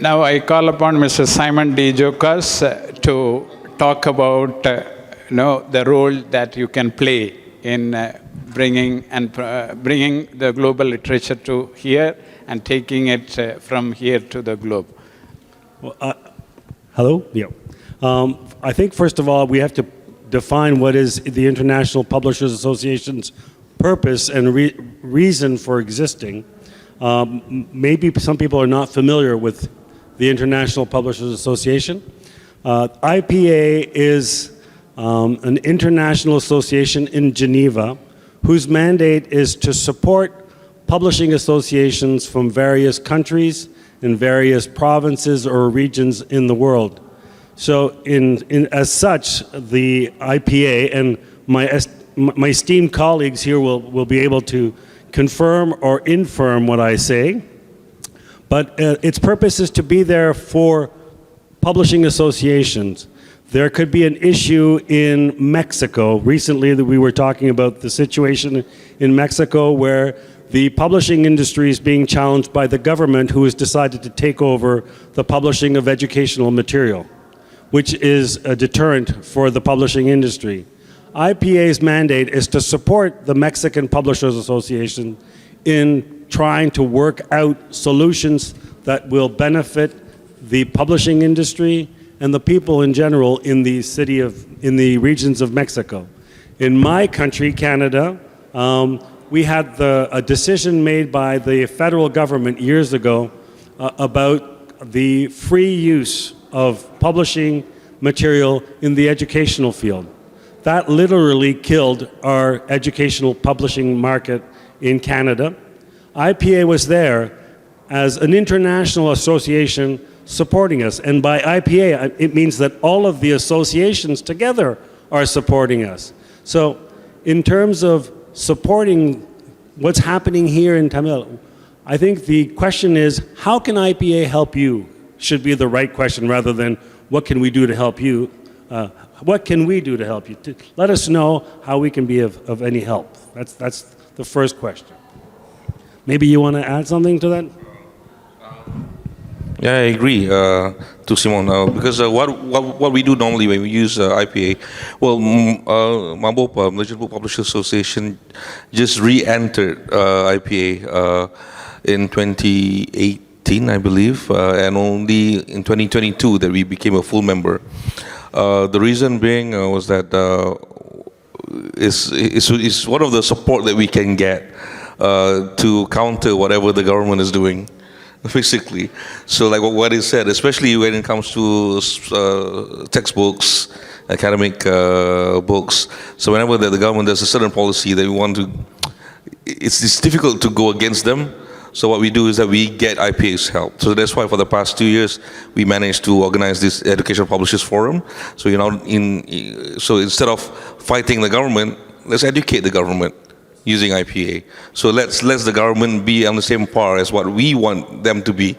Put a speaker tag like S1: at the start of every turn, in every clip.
S1: Now I call upon Mr. Simon D. JOCAS to talk about the role that you can play in bringing the global literature to here and taking it from here to the globe.
S2: Well, hello? Yeah. I think, first of all, we have to define what is the International Publishers Association's purpose and reason for existing. Maybe some people are not familiar with the International Publishers Association. IPA is an international association in Geneva whose mandate is to support publishing associations from various countries in various provinces or regions in the world. So as such, the IPA, and my esteemed colleagues here will be able to confirm or infirm what I say, but its purpose is to be there for publishing associations. There could be an issue in Mexico. Recently that we were talking about the situation in Mexico where the publishing industry is being challenged by the government, who has decided to take over the publishing of educational material, which is a deterrent for the publishing industry. IPA's mandate is to support the Mexican Publishers Association in trying to work out solutions that will benefit the publishing industry and the people in general in the regions of Mexico. In my country, Canada, we had a decision made by the federal government years ago about the free use of publishing material in the educational field. That literally killed our educational publishing market in Canada. IPA was there as an international association supporting us. And by IPA, it means that all of the associations together are supporting us. So in terms of supporting what's happening here in Tamil, I think the question is, how can IPA help you? Should be the right question rather than what can we do to help you? What can we do to help you? Let us know how we can be of any help. That's the first question. Maybe you want to add something to that?
S3: Yeah, I agree to Simon, because what we do normally when we use IPA, well, Mabop, Malaysian Book Publishers Association, just re-entered IPA in 2018, I believe, and only in 2022 that we became a full member. The reason being was that it's one of the support that we can get to counter whatever the government is doing, basically. So like what is said, especially when it comes to textbooks, academic books. So whenever the government does a certain policy that we want to, it's difficult to go against them. So what we do is that we get IPA's help. So that's why for the past 2 years, we managed to organize this Educational Publishers Forum. So so instead of fighting the government, let's educate the government using IPA. So let's let the government be on the same par as what we want them to be,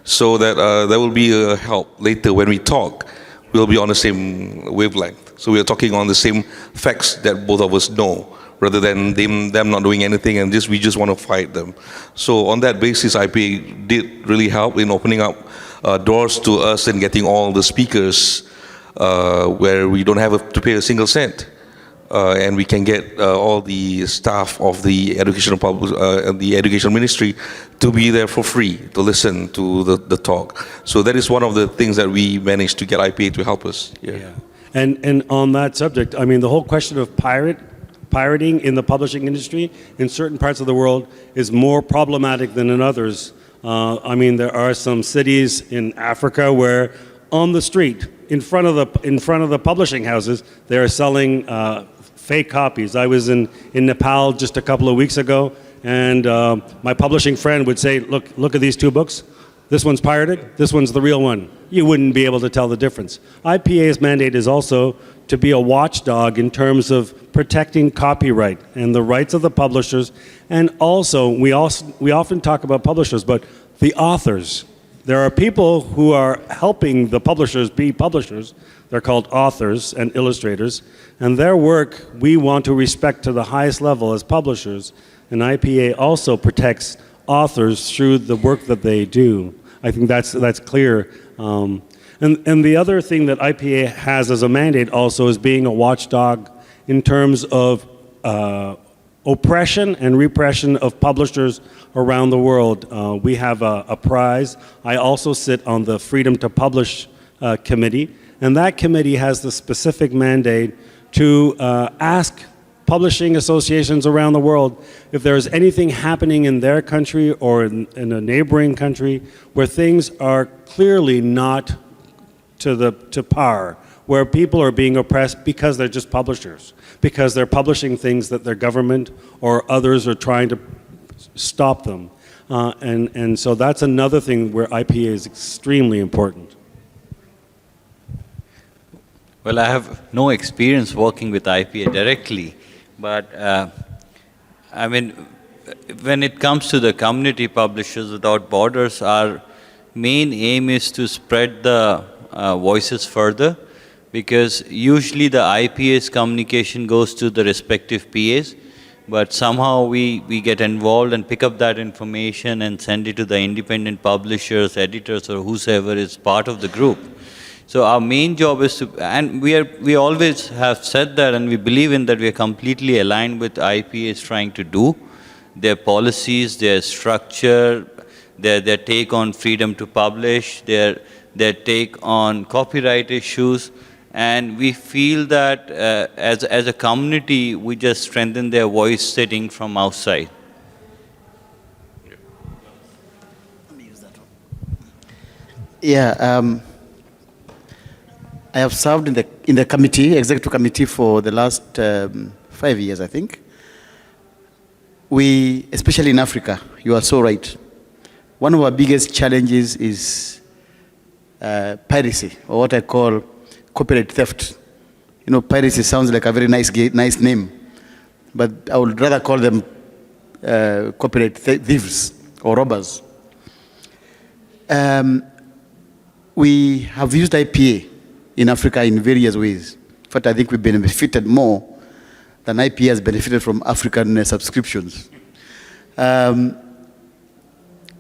S3: so that there will be a help later when we talk. We'll be on the same wavelength. So we are talking on the same facts that both of us know, rather than them not doing anything and we just want to fight them. So on that basis, IPA did really help in opening up doors to us and getting all the speakers where we don't have to pay a single cent. And we can get all the staff of the education ministry to be there for free to listen to the talk. So that is one of the things that we managed to get IPA to help us. Yeah.
S2: And on that subject, I mean, the whole question of pirating in the publishing industry in certain parts of the world is more problematic than in others. I mean, there are some cities in Africa where on the street, in front of the publishing houses, they are selling fake copies. I was in Nepal just a couple of weeks ago, and my publishing friend would say, look at these two books. This one's pirated, this one's the real one. You wouldn't be able to tell the difference. IPA's mandate is also to be a watchdog in terms of protecting copyright and the rights of the publishers, and also, we often talk about publishers, but the authors. There are people who are helping the publishers be publishers. They're called authors and illustrators, and their work we want to respect to the highest level as publishers, and IPA also protects authors through the work that they do. I think that's clear. And the other thing that IPA has as a mandate also is being a watchdog in terms of oppression and repression of publishers around the world. We have a prize. I also sit on the Freedom to Publish committee, and that committee has the specific mandate to ask publishing associations around the world if there's anything happening in their country or in a neighboring country where things are clearly not to par, where people are being oppressed because they're just publishers, because they're publishing things that their government or others are trying to stop them. And so that's another thing where IPA is extremely important.
S4: Well, I have no experience working with IPA directly, but I mean, when it comes to the community publishers without borders, our main aim is to spread the voices further, because usually the IPA's communication goes to the respective PAs, but somehow we get involved and pick up that information and send it to the independent publishers, editors, or whosoever is part of the group. So our main job is to, and we always have said that, and we believe in that we are completely aligned with IPA is trying to do, their policies, their structure, their take on freedom to publish, their take on copyright issues, and we feel that as a community, we just strengthen their voice sitting from outside.
S5: Yeah, I have served in the committee, executive committee, for the last 5 years, I think. We, especially in Africa, you are so right. One of our biggest challenges is piracy, or what I call copyright theft. You know, piracy sounds like a very nice name, but I would rather call them copyright thieves or robbers. We have used IPA in Africa in various ways. In fact, I think we've benefited more than IPA has benefited from African subscriptions. I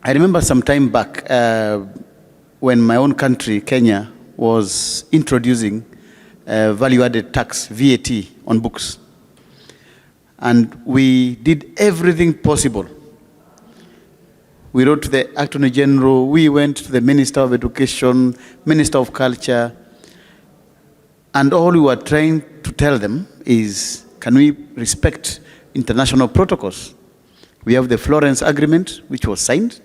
S5: remember some time back when my own country, Kenya, was introducing value-added tax, VAT, on books. And we did everything possible. We wrote to the Attorney General, we went to the Minister of Education, Minister of Culture, and all we were trying to tell them is, can we respect international protocols? We have the Florence Agreement, which was signed,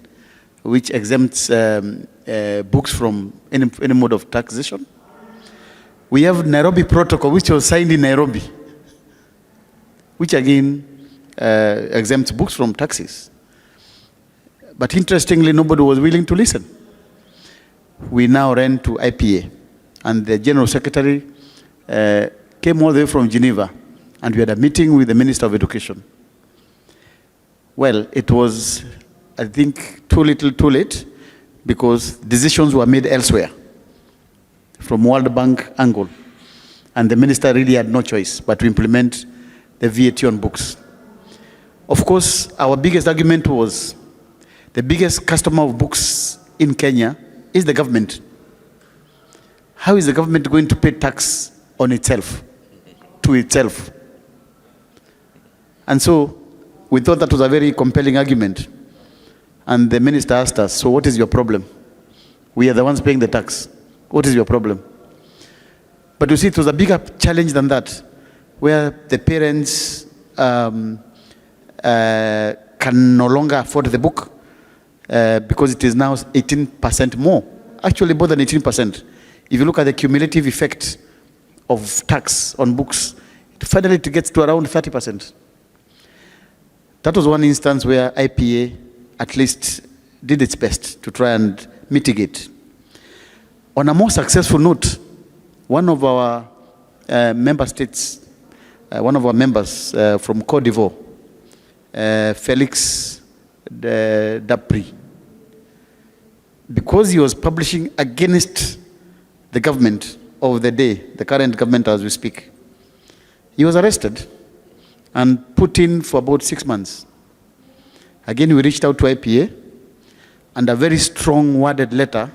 S5: which exempts books from any mode of taxation. We have Nairobi Protocol, which was signed in Nairobi, which again exempts books from taxes. But interestingly, nobody was willing to listen. We now ran to IPA, and the General Secretary came all the way from Geneva, and we had a meeting with the Minister of Education. Well, it was, I think, too little, too late, because decisions were made elsewhere, from World Bank angle. And the minister really had no choice but to implement the VAT on books. Of course, our biggest argument was the biggest customer of books in Kenya is the government. How is the government going to pay tax on itself, to itself? And so we thought that was a very compelling argument. And the minister asked us, so what is your problem? We are the ones paying the tax. What is your problem? But you see, it was a bigger challenge than that, where the parents can no longer afford the book because it is now 18% more. Actually, more than 18%. If you look at the cumulative effect of tax on books, finally it gets to around 30%. That was one instance where IPA at least did its best to try and mitigate. On a more successful note, one of our member states, one of our members from Côte d'Ivoire, Felix Dapri, because he was publishing against the government of the day, the current government as we speak, he was arrested and put in for about 6 months. Again, we reached out to IPA, and a very strong worded letter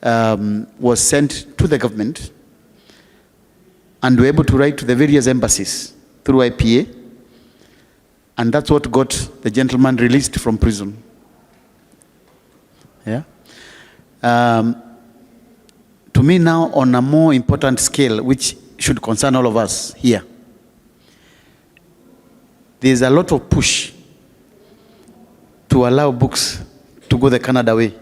S5: was sent to the government, and we were able to write to the various embassies through IPA, and that's what got the gentleman released from prison. Yeah. To me now, on a more important scale, which should concern all of us here, there's a lot of push to allow books to go the Canada way,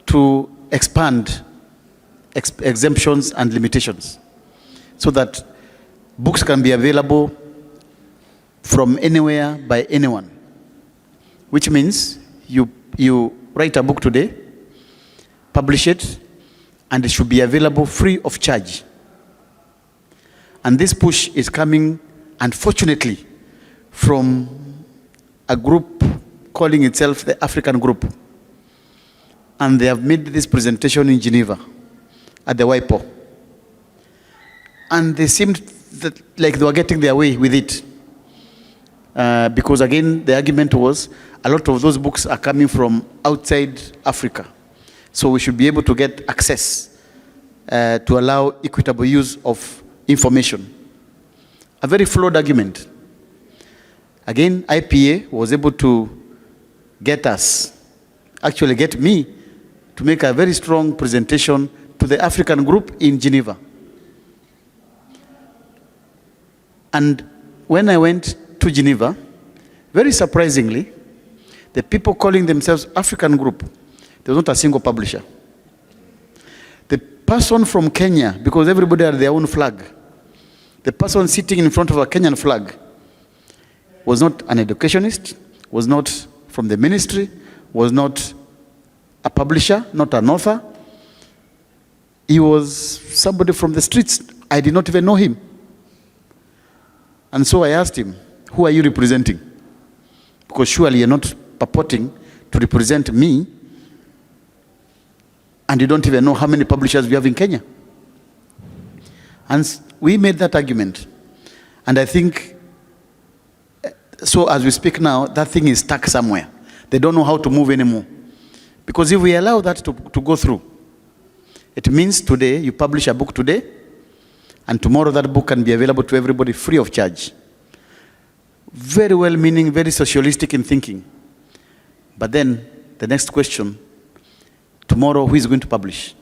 S5: to expand exemptions and limitations, so that books can be available from anywhere by anyone, which means you write a book today, publish it, and it should be available free of charge. And this push is coming, unfortunately, from a group calling itself the African Group. And they have made this presentation in Geneva at the WIPO. And they seemed like they were getting their way with it. Because again, the argument was a lot of those books are coming from outside Africa. So we should be able to get access to allow equitable use of information. A very flawed argument. Again, IPA was able to get us, actually get me, to make a very strong presentation to the African Group in Geneva. And when I went to Geneva, very surprisingly, the people calling themselves African Group, there was not a single publisher. The person from Kenya, because everybody had their own flag, the person sitting in front of a Kenyan flag was not an educationist, was not from the ministry, was not a publisher, not an author. He was somebody from the streets. I did not even know him. And so I asked him, who are you representing? Because surely you're not purporting to represent me, and you don't even know how many publishers we have in Kenya. And we made that argument. And I think, so as we speak now, that thing is stuck somewhere. They don't know how to move anymore. Because if we allow that to go through, it means today, you publish a book today, and tomorrow that book can be available to everybody free of charge. Very well-meaning, very socialistic in thinking. But then, the next question, tomorrow who is going to publish?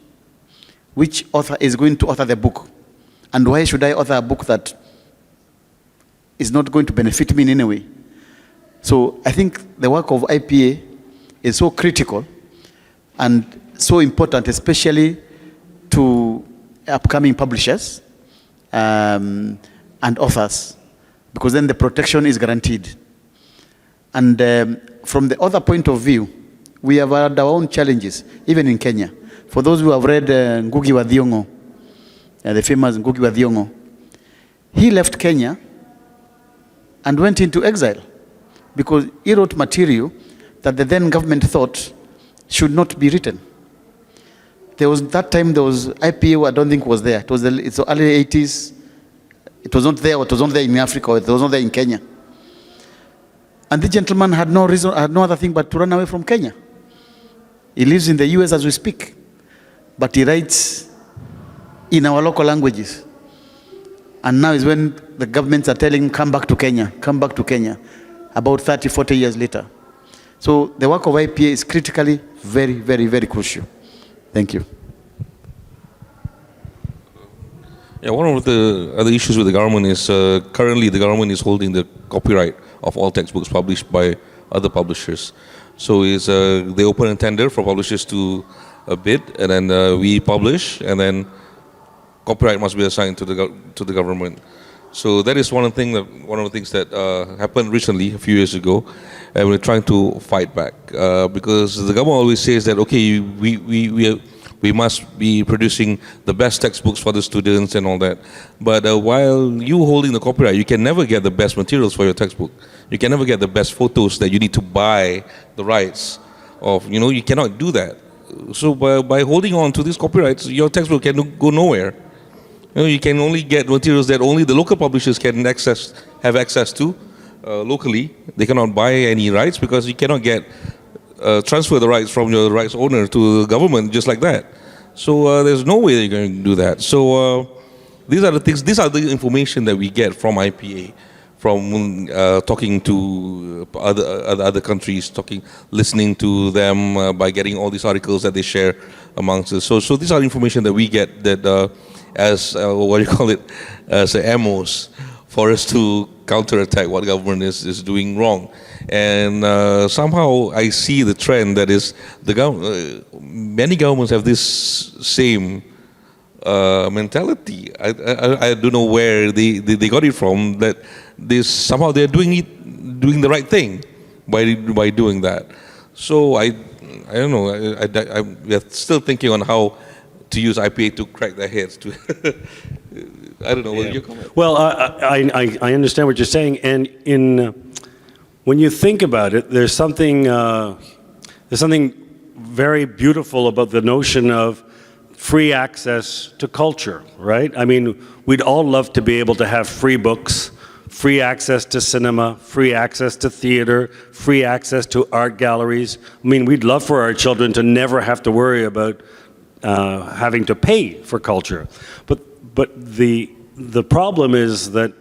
S5: Which author is going to author the book? And why should I author a book that is not going to benefit me in any way? So I think the work of IPA is so critical and so important, especially to upcoming publishers and authors, because then the protection is guaranteed. And from the other point of view, we have had our own challenges, even in Kenya. For those who have read Ngugi wa Thiong'o, the famous Ngugi wa Thiong'o, he left Kenya and went into exile because he wrote material that the then government thought should not be written. There was that time there was IPA, I don't think was there. It's the early 80s. It was not there, or it was not there in Africa, or it was not there in Kenya. And the gentleman had no reason, had no other thing but to run away from Kenya. He lives in the US as we speak, but he writes in our local languages. And now is when the governments are telling him, come back to Kenya, about 30, 40 years later. So the work of IPA is critically very, very, very crucial. Thank you.
S3: Yeah, one of the other issues with the government is currently the government is holding the copyright of all textbooks published by other publishers. So they open a tender for publishers to bid, and then we publish, and then copyright must be assigned to the government. So that is one of the things that happened recently, a few years ago, and we're trying to fight back because the government always says that okay, we must be producing the best textbooks for the students and all that. But while you holding the copyright, you can never get the best materials for your textbook. You can never get the best photos that you need to buy the rights of. You cannot do that. So by holding on to these copyrights, your textbook can go nowhere. You can only get materials that only the local publishers can have access to locally. They cannot buy any rights because you cannot get transfer the rights from your rights owner to the government just like that. So there's no way you're going to do that. So these are the things, these are the information that we get from IPA, from talking to other countries, listening to them by getting all these articles that they share amongst us. So these are information that we get that as what do you call it, as ammos for us to counterattack what government is doing wrong. And somehow I see the trend that is many governments have this same mentality. I don't know where they got it from, that somehow they're doing the right thing by doing that. So I don't know. We are still thinking on how to use IPA to crack their heads. I don't know. What you comment?
S2: Well, I understand what you're saying, and when you think about it, there's something very beautiful about the notion of free access to culture, right? I mean, we'd all love to be able to have free books, free access to cinema, free access to theater, free access to art galleries. I mean, we'd love for our children to never have to worry about having to pay for culture. But the problem is that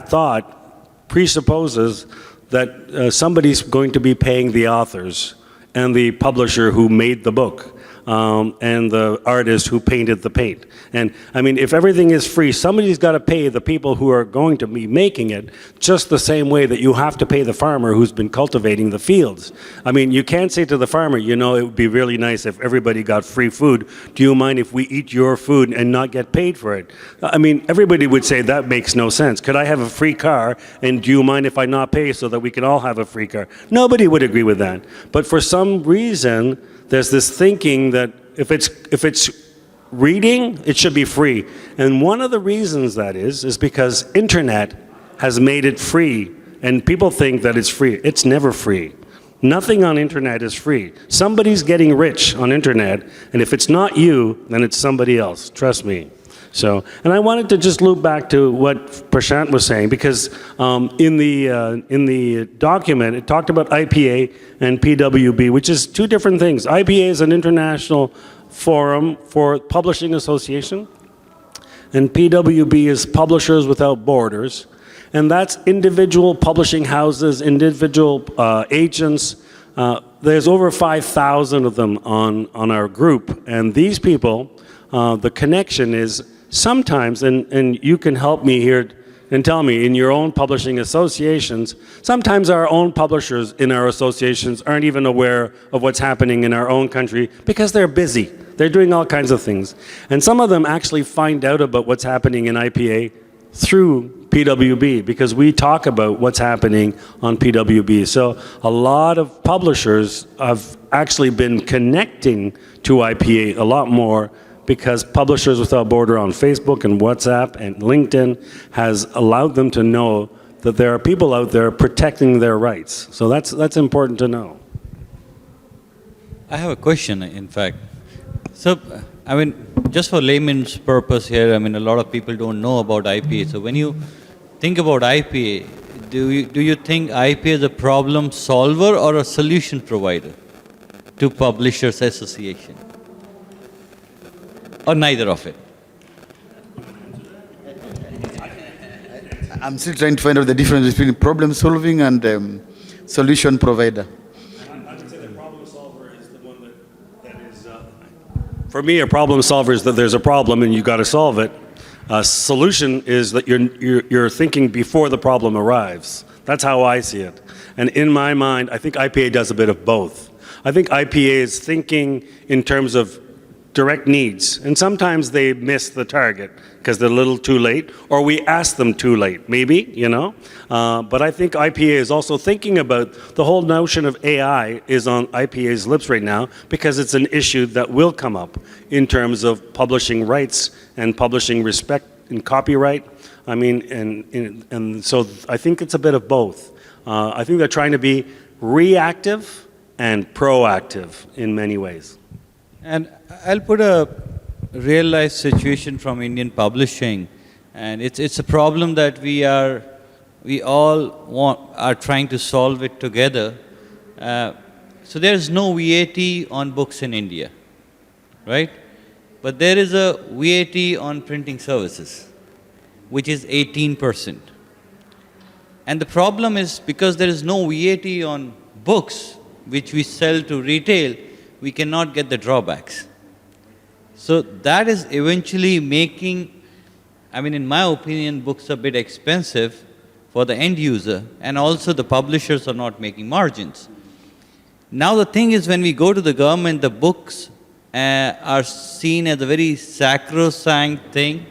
S2: thought presupposes that somebody's going to be paying the authors and the publisher who made the book and the artist who painted the paint. And I mean, if everything is free, somebody's got to pay the people who are going to be making it, just the same way that you have to pay the farmer who's been cultivating the fields. I mean, you can't say to the farmer, you know, it would be really nice if everybody got free food. Do you mind if we eat your food and not get paid for it? I mean, everybody would say that makes no sense. Could I have a free car, and do you mind if I not pay so that we can all have a free car? Nobody would agree with that. But for some reason, there's this thinking that if it's reading, it should be free. And one of the reasons that is because internet has made it free, and people think that it's free. It's never free. Nothing on internet is free. Somebody's getting rich on internet, and if it's not you, then it's somebody else. Trust me. So, and I wanted to just loop back to what Prashant was saying, because in the document it talked about IPA and PWB, which is two different things. IPA is an international forum for publishing association, and PWB is Publishers Without Borders, and that's individual publishing houses, individual agents. There's over 5,000 of them on our group, and these people, the connection is sometimes, and you can help me here and tell me, in your own publishing associations, sometimes our own publishers in our associations aren't even aware of what's happening in our own country because they're busy. They're doing all kinds of things. And some of them actually find out about what's happening in IPA through PWB, because we talk about what's happening on PWB. So a lot of publishers have actually been connecting to IPA a lot more, because Publishers Without Border on Facebook and WhatsApp and LinkedIn has allowed them to know that there are people out there protecting their rights. So that's important to know.
S4: I have a question, in fact. So, I mean, just for layman's purpose here, I mean, a lot of people don't know about IPA. So when you think about IPA, do you think IPA is a problem solver or a solution provider to Publishers Association? Or neither of it?
S5: I'm still trying to find out the difference between problem solving and solution provider.
S2: I would say the problem solver is the one that is, for me, a problem solver is that there's a problem and you've got to solve it. A solution is that you're thinking before the problem arrives. That's how I see it. And in my mind, I think IPA does a bit of both. I think IPA is thinking in terms of direct needs, and sometimes they miss the target because they're a little too late, or we ask them too late, maybe, you know. But I think IPA is also thinking about the whole notion of AI is on IPA's lips right now, because it's an issue that will come up in terms of publishing rights and publishing respect and copyright. I mean, and so I think it's a bit of both. I think they're trying to be reactive and proactive in many ways.
S4: And I'll put a real-life situation from Indian publishing, and it's a problem that we all are trying to solve it together. So there's no VAT on books in India, right? But there is a VAT on printing services, which is 18%. And the problem is because there is no VAT on books, which we sell to retail, we cannot get the drawbacks. So that is eventually making, I mean, in my opinion, books a bit expensive for the end user, and also the publishers are not making margins. Now the thing is, when we go to the government, the books are seen as a very sacrosanct thing,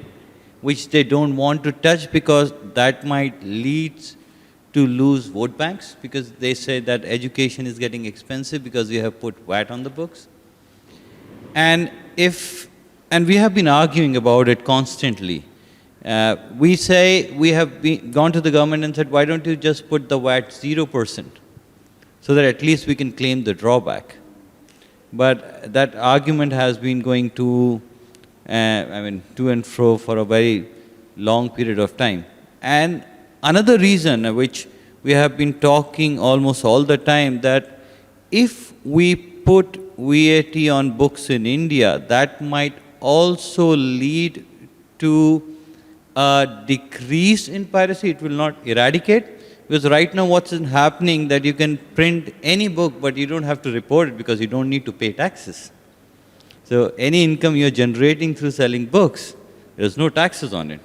S4: which they don't want to touch because that might lead to lose vote banks, because they say that education is getting expensive because we have put VAT on the books. And we have been arguing about it constantly. We say, we have gone to the government and said, why don't you just put the VAT 0%, so that at least we can claim the drawback. But that argument has been going to and fro for a very long period of time. And another reason which we have been talking almost all the time, that if we put VAT on books in India, that might also lead to a decrease in piracy. It will not eradicate, because right now what's happening that you can print any book, but you don't have to report it because you don't need to pay taxes. So any income you're generating through selling books, there's no taxes on it.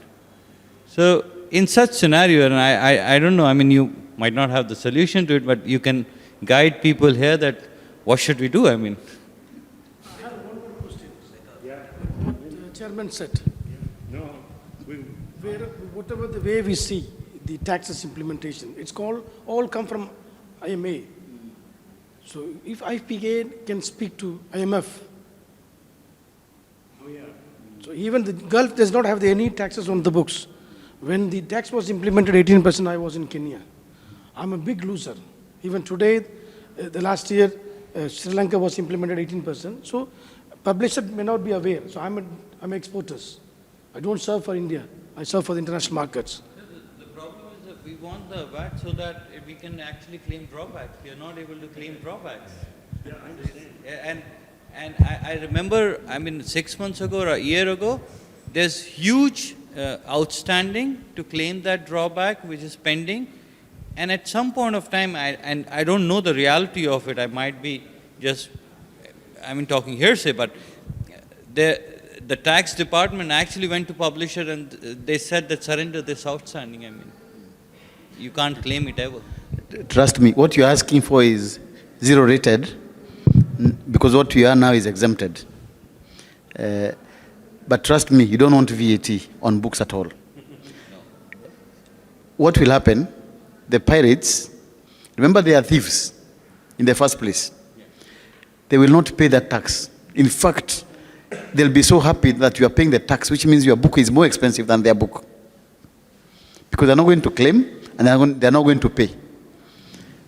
S4: So in such scenario, and I don't know, I mean, you might not have the solution to it, but you can guide people here that what should we do, I mean.
S6: I have one more question. Yeah. The chairman said, whatever the way we see the taxes implementation, it's called, all come from IMA. So if IPA can speak to IMF, so even the Gulf does not have any taxes on the books. When the tax was implemented 18%, I was in Kenya. I'm a big loser. Even today, the last year, Sri Lanka was implemented 18%. So publishers may not be aware. So I'm exporters. I don't serve for India. I serve for the international markets.
S4: The problem is that we want the VAT so that we can actually claim drawbacks. We are not able to claim drawbacks. Yeah, I understand. And I remember, I mean, 6 months ago or a year ago, there's huge outstanding to claim that drawback, which is pending. And at some point of time, and I don't know the reality of it, I might be just, I mean, talking hearsay, but the tax department actually went to publisher and they said that surrender this outstanding. I mean, you can't claim it ever.
S5: Trust me, what you're asking for is zero rated, because what you are now is exempted. But trust me, you don't want VAT on books at all. What will happen? The pirates, remember they are thieves in the first place. They will not pay that tax. In fact, they'll be so happy that you are paying the tax, which means your book is more expensive than their book. Because they're not going to claim and they're not going to pay.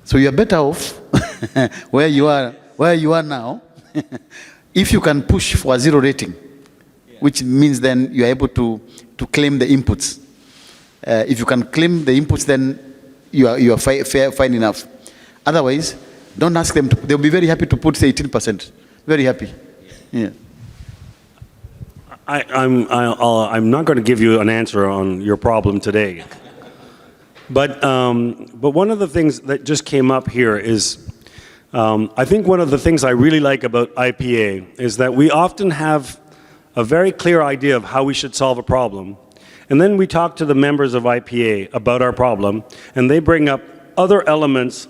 S5: So you're better off where you are now, if you can push for a zero rating, which means then you're able to claim the inputs. If you can claim the inputs, then you are fine enough. Otherwise, don't ask them. They'll be very happy to put, say, 18%. Very happy. Yeah.
S2: I'm not going to give you an answer on your problem today. But one of the things that just came up here is, I think one of the things I really like about IPA is that we often have a very clear idea of how we should solve a problem. And then we talk to the members of IPA about our problem, and they bring up other elements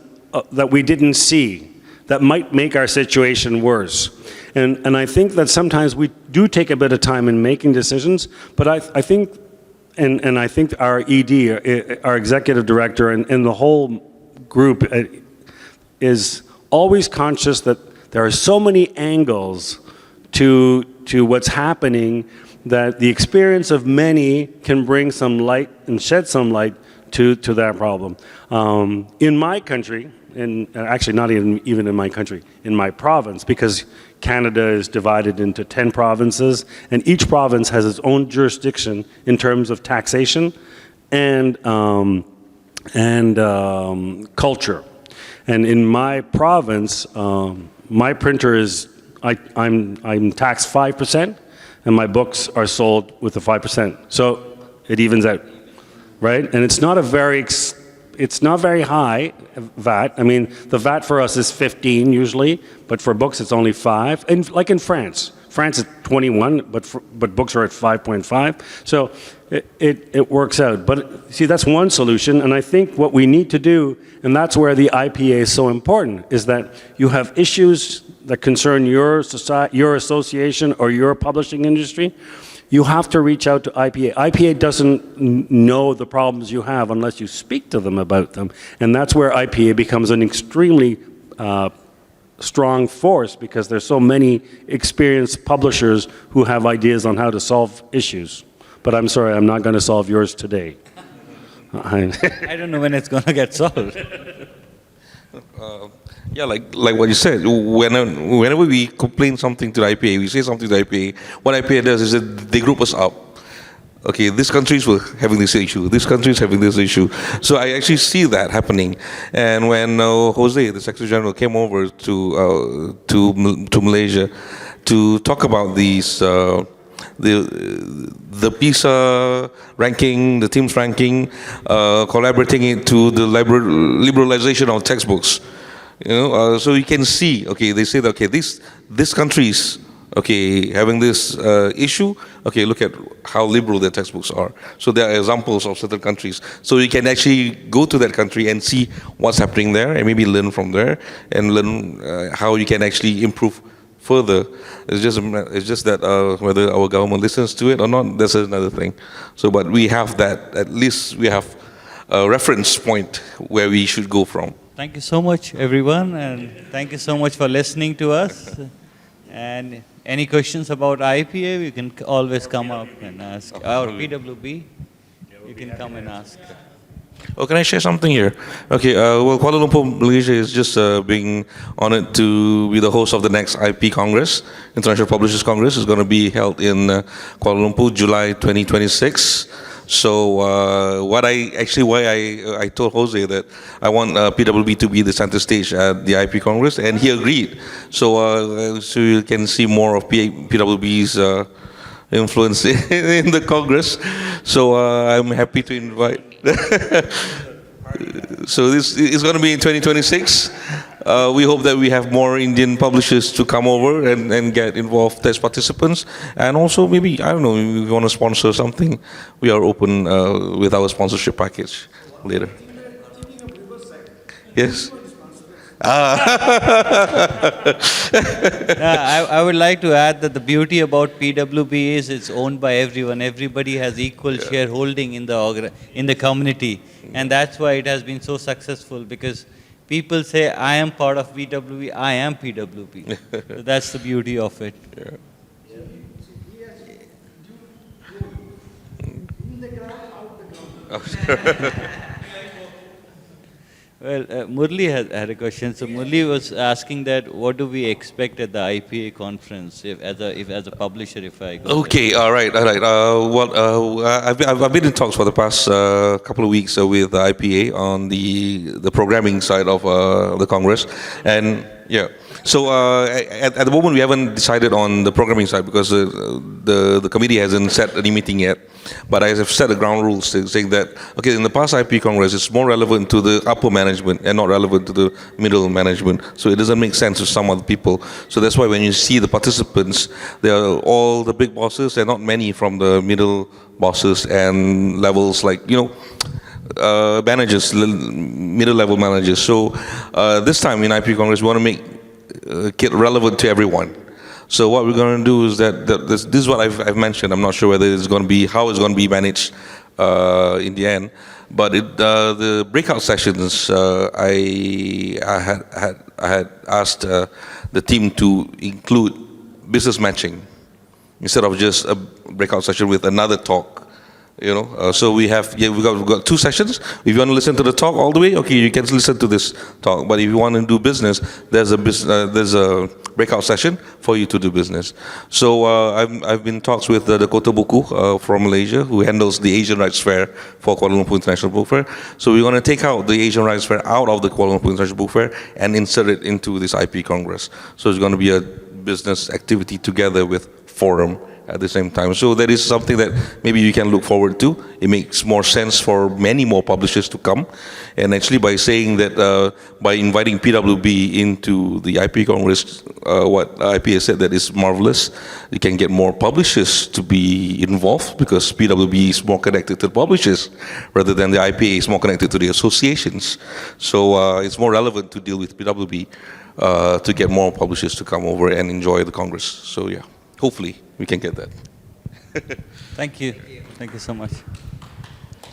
S2: that we didn't see that might make our situation worse. And I think that sometimes we do take a bit of time in making decisions, but I think, and I think our ED, our executive director, and the whole group is always conscious that there are so many angles to what's happening that the experience of many can bring some light and shed some light to that problem. In my country, and actually not even in my country, in my province, because Canada is divided into 10 provinces, and each province has its own jurisdiction in terms of taxation and culture. And in my province, my printer is, I'm taxed 5%, and my books are sold with the 5%. So it evens out, right? And it's not a it's not very high VAT. I mean, the VAT for us is 15 usually, but for books it's only 5. And like in France is 21, but books are at 5.5. So it works out. But see, that's one solution. And I think what we need to do, and that's where the IPA is so important, is that you have issues that concern your society, your association, or your publishing industry. You have to reach out to IPA. IPA doesn't know the problems you have unless you speak to them about them. And that's where IPA becomes an extremely strong force, because there's so many experienced publishers who have ideas on how to solve issues. But I'm sorry, I'm not going to solve yours today.
S4: I don't know when it's going to get solved.
S3: Yeah, like what you said, whenever we complain something to the IPA, we say something to the IPA, what IPA does is that they group us up. Okay, these countries were having this issue, this country is having this issue. So I actually see that happening. And when Jose, the Secretary General, came over to Malaysia to talk about these, the PISA ranking, the TIMSS ranking, collaborating it to the liberalization of textbooks. You know, so you can see, okay, they say that, okay, this countries, okay, having this issue, okay, look at how liberal their textbooks are. So there are examples of certain countries. So you can actually go to that country and see what's happening there, and maybe learn from there, and learn how you can actually improve further. It's just that whether our government listens to it or not, that's another thing. So, but we have that, at least we have a reference point where we should go from.
S4: Thank you so much, everyone, and thank you so much for listening to us. And any questions about IPA, you can always come up and ask. Or PWB, you can come and ask.
S3: Oh, can I share something here? Okay, well, Kuala Lumpur, Malaysia is just being honored to be the host of the next IP Congress, International Publishers Congress. It's going to be held in Kuala Lumpur, July 2026. So why I told Jose that I want PWB to be the center stage at the IP Congress, and he agreed. So so you can see more of PWB's influence in the Congress. So I'm happy to invite. So this is going to be in 2026. We hope that we have more Indian publishers to come over and get involved as participants. And also maybe, I don't know, if we want to sponsor something, we are open with our sponsorship package later. Yes?
S4: I would like to add that the beauty about PWB is it's owned by everyone. Everybody has equal shareholding in the community. And that's why it has been so successful, because people say, I am part of PWB, I am PWB. So that's the beauty of it.
S3: Yeah.
S4: Well, Murli had a question. So Murli was asking that, what do we expect at the IPA conference, if as a publisher, if I go?
S3: Okay, all right. Well, I've been in talks for the past couple of weeks with the IPA on the programming side of the Congress, and yeah. So at the moment we haven't decided on the programming side, because the committee hasn't set any meeting yet. But I have set the ground rules saying that, okay, in the past IP Congress, it's more relevant to the upper management and not relevant to the middle management. So it doesn't make sense to some other people. So that's why when you see the participants, they are all the big bosses and not many from the middle bosses and levels, like, you know, managers, middle level managers. So this time in IP Congress, we want to make it relevant to everyone. So what we're going to do is that this is what I've mentioned. I'm not sure whether it's going to be, how it's going to be managed in the end. But the breakout sessions, I had asked the team to include business matching instead of just a breakout session with another talk. So we got 2 sessions. If you want to listen to the talk all the way, okay, you can listen to this talk. But if you want to do business, there's a breakout session for you to do business. So I've been in talks with the Kota Buku from Malaysia, who handles the Asian Rights Fair for Kuala Lumpur International Book Fair. So we want to take out the Asian Rights Fair out of the Kuala Lumpur International Book Fair and insert it into this IP Congress. So it's going to be a business activity together with Forum at the same time. So that is something that maybe you can look forward to. It makes more sense for many more publishers to come. And actually by saying that, by inviting PWB into the IP Congress, what IP has said that is marvelous. You can get more publishers to be involved because PWB is more connected to the publishers rather than the IPA is more connected to the associations. So it's more relevant to deal with PWB to get more publishers to come over and enjoy the Congress. So yeah, hopefully we can get that.
S4: Thank you. Thank you so much.